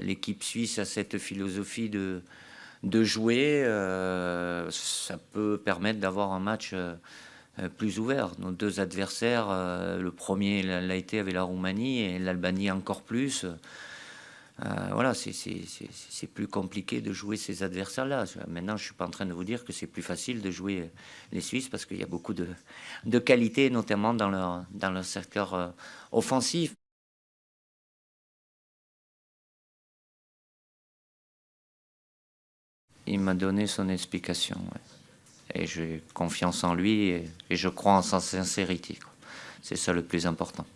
l'équipe suisse a cette philosophie de jouer, ça peut permettre d'avoir un match plus ouvert. Nos deux adversaires, le premier l'a été avec la Roumanie et l'Albanie encore plus. Voilà, c'est plus compliqué de jouer ces adversaires-là. Maintenant, je ne suis pas en train de vous dire que c'est plus facile de jouer les Suisses parce qu'il y a beaucoup de qualité, notamment dans leur secteur offensif. Il m'a donné son explication. Ouais. Et j'ai confiance en lui et je crois en sa sincérité. C'est ça le plus important.